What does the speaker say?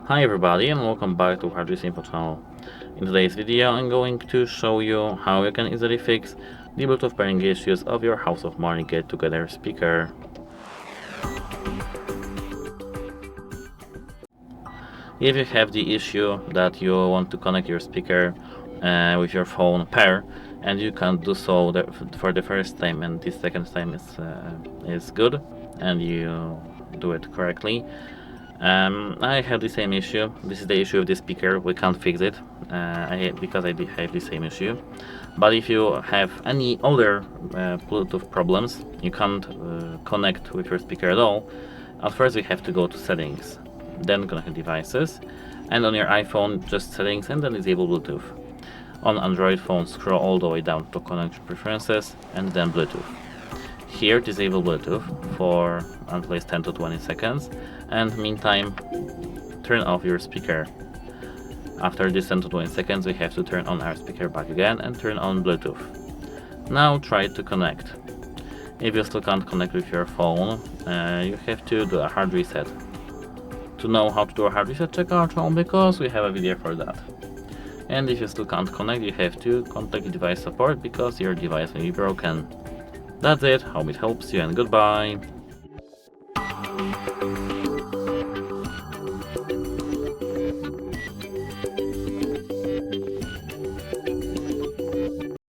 Hi everybody and welcome back to HardReset.Info channel. In today's video I'm going to show you how you can easily fix the Bluetooth pairing issues of your House of Marley Get Together speaker. If you have the issue that you want to connect your speaker with your phone pair and you can't do so for the first time, and the second time is good and you do it correctly, I have the same issue. This is the issue of the speaker. We can't fix it because I have the same issue. But if you have any other Bluetooth problems, you can't connect with your speaker at all. At first we have to go to settings, then connect devices, and on your iPhone just settings and then disable Bluetooth. On Android phone, scroll all the way down to connection preferences and then Bluetooth. Here disable Bluetooth for at least 10 to 20 seconds, and meantime turn off your speaker. After this 10 to 20 seconds we have to turn on our speaker back again and turn on Bluetooth. Now try to connect. If you still can't connect with your phone, you have to do a hard reset. To know how to do a hard reset, check our channel because we have a video for that. And if you still can't connect, you have to contact device support because your device may be broken. That's it, hope it helps you and goodbye.